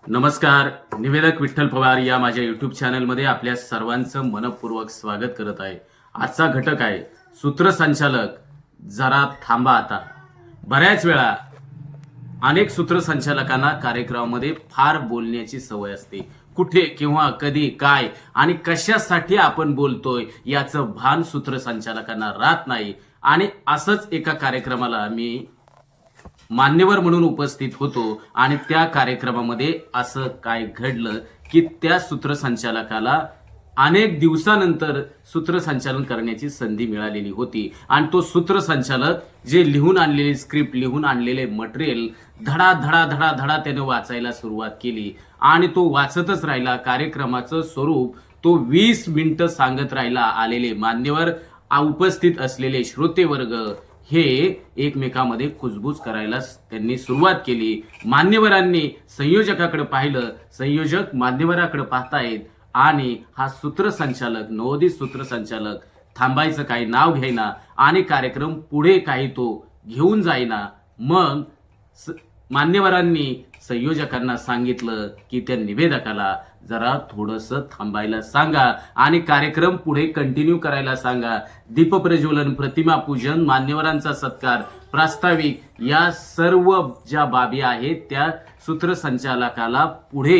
नमस्कार. निवेदक विठ्ठल पवार या माझ्या यूट्यूब चॅनलमध्ये आपल्या सर्वांचं मनपूर्वक स्वागत करत आहे. आजचा घटक आहे सूत्रसंचालक जरा थांबा आता. बऱ्याच वेळा अनेक सूत्रसंचालकांना कार्यक्रमामध्ये फार बोलण्याची सवय असते. कुठे किंवा कधी काय आणि कशासाठी आपण बोलतोय याचं भान सूत्रसंचालकांना राहत नाही. आणि असंच एका कार्यक्रमाला मी मान्यवर म्हणून उपस्थित होतो आणि त्या कार्यक्रमामध्ये असं काय घडलं की त्या सूत्रसंचालकाला अनेक दिवसानंतर सूत्रसंचालन करण्याची संधी मिळालेली होती. आणि तो सूत्रसंचालक जे लिहून आणलेली स्क्रिप्ट, लिहून आणलेले मटेरियल धडा धडा धडा धडा त्याने वाचायला सुरुवात केली आणि तो वाचतच राहिला. कार्यक्रमाचं स्वरूप तो 20 मिनिटं सांगत राहिला. आलेले मान्यवर, उपस्थित असलेले श्रोतेवर्ग हे एकमेकांमध्ये कुजबूज करायला त्यांनी सुरुवात केली. मान्यवरांनी संयोजकाकडे पाहिलं, संयोजक मान्यवराकडे पाहतायत आणि हा सूत्रसंचालक, नवोदित सूत्रसंचालक थांबायचं काही नाव घेईना आणि कार्यक्रम पुढे काही तो घेऊन जाईना. मग मान्यवरांनी संयोजकांना सांगितलं की त्या निवेदकाला जरा थोडंसं थांबायला सांगा आणि कार्यक्रम पुढे कंटिन्यू करायला सांगा. दीपप्रज्वलन, प्रतिमा पूजन, मान्यवरांचा सत्कार, प्रास्ताविक या सर्व ज्या बाबी आहेत त्या सूत्रसंचालकाला पुढे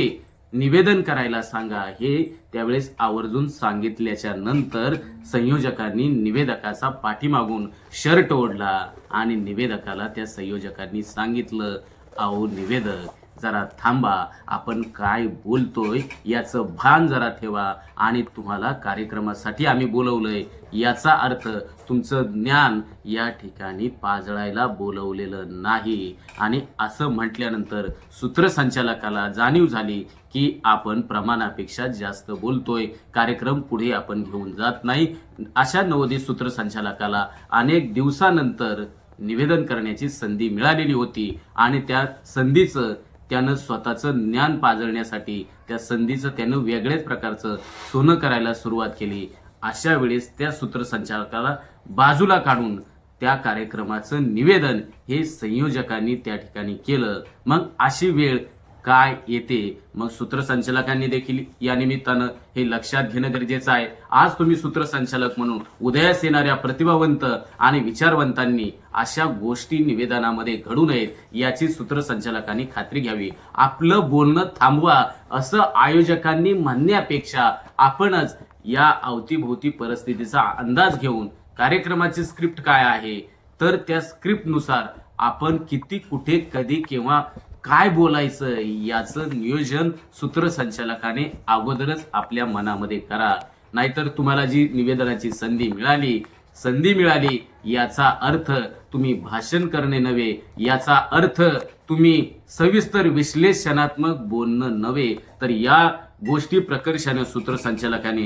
निवेदन करायला सांगा. हे त्यावेळेस आवर्जून सांगितल्याच्या नंतर संयोजकांनी निवेदकाचा पाठीमागून शर्ट ओढला आणि निवेदकाला त्या संयोजकांनी सांगितलं, अहो निवेदक जरा थांबा, आपण काय बोलतोय याचं भान जरा ठेवा आणि तुम्हाला कार्यक्रमासाठी आम्ही बोलवलंय याचा अर्थ तुमचं ज्ञान या ठिकाणी पाजळायला बोलवलेलं नाही. आणि असं म्हटल्यानंतर सूत्रसंचालकाला जाणीव झाली की आपण प्रमाणापेक्षा जास्त बोलतोय, कार्यक्रम पुढे आपण घेऊन जात नाही. अशा नवोदित सूत्रसंचालकाला अनेक दिवसानंतर निवेदन करण्याची संधी मिळालेली होती आणि त्या संधीचं त्यानं स्वतःचं ज्ञान पाजळण्यासाठी, त्या संधीचं त्यानं वेगळ्याच प्रकारचं सोनं करायला सुरुवात केली. अशा वेळेस त्या सूत्रसंचालकाला बाजूला काढून त्या कार्यक्रमाचं निवेदन हे संयोजकांनी त्या ठिकाणी केलं. मग अशी वेळ काय येते, मग सूत्रसंचालकांनी देखील या निमित्तानं हे लक्षात घेणं गरजेचं आहे. आज तुम्ही सूत्रसंचालक म्हणून उदयास येणाऱ्या प्रतिभावंत आणि विचारवंतांनी अशा गोष्टी निवेदनामध्ये घडू नयेत याची सूत्रसंचालकांनी खात्री घ्यावी. आपलं बोलणं थांबवा असं आयोजकांनी म्हणण्यापेक्षा आपणच या अवतीभोवती परिस्थितीचा अंदाज घेऊन कार्यक्रमाची स्क्रिप्ट काय आहे तर त्या स्क्रिप्टनुसार आपण किती, कुठे, कधी, केव्हा काय बोलायचं याचं नियोजन सूत्रसंचालकाने अगोदरच आपल्या मनामध्ये करा. नाहीतर तुम्हाला जी निवेदनाची संधी मिळाली याचा अर्थ तुम्ही भाषण करणे नव्हे, याचा अर्थ तुम्ही सविस्तर विश्लेषणात्मक बोलणं नव्हे, तर या गोष्टी प्रकर्षाने सूत्रसंचालकाने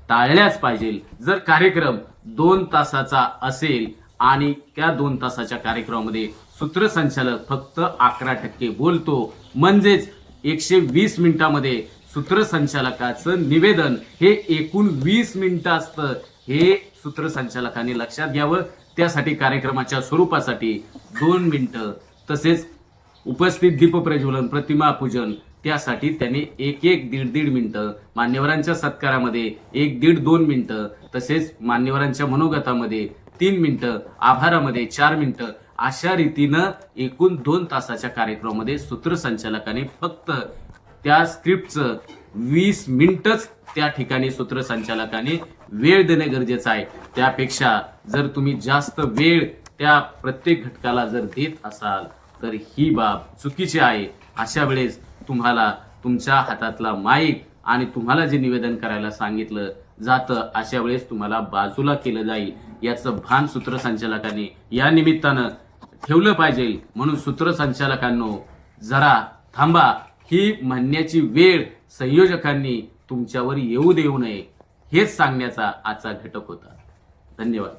टाळल्याच पाहिजे. जर कार्यक्रम 2 तासाचा असेल आणि त्या 2 तासाच्या कार्यक्रमामध्ये सूत्रसंचालक फक्त 11% बोलतो, म्हणजेच 120 मिनिटांमध्ये सूत्रसंचालकाचं निवेदन हे एकूण 20 मिनिटं असतं. हे सूत्रसंचालकांनी लक्षात घ्यावं. त्यासाठी कार्यक्रमाच्या स्वरूपासाठी 2 मिनिटं, तसेच उपस्थित दीपप्रज्वलन, प्रतिमा पूजन त्यासाठी त्याने 1-1, 1.5 मिनिटं, मान्यवरांच्या सत्कारामध्ये 1-1.5-2 मिनिटं, तसेच मान्यवरांच्या मनोगतामध्ये 3 मिनिटं, आभारामध्ये 4 मिनिटं, अशा रीतीनं एकूण 2 तासाच्या कार्यक्रमामध्ये सूत्रसंचालकाने फक्त त्या स्क्रिप्टचं 20 मिनिटच त्या ठिकाणी सूत्रसंचालकाने वेळ देणे गरजेचं आहे. त्यापेक्षा जर तुम्ही जास्त वेळ त्या प्रत्येक घटकाला जर देत असाल तर ही बाब चुकीची आहे. अशा वेळेस तुम्हाला तुमच्या हातातला माईक आणि तुम्हाला जे निवेदन करायला सांगितलं जातं अशा वेळेस तुम्हाला बाजूला केलं जाईल. याचं भान सूत्रसंचालकांनी या निमित्तानं ठेवलं पाहिजे. म्हणून सूत्रसंचालकांनो जरा थांबा ही म्हणण्याची वेळ संयोजकांनी तुमच्यावर येऊ देऊ नये हेच सांगण्याचा आजचा घटक होता. धन्यवाद.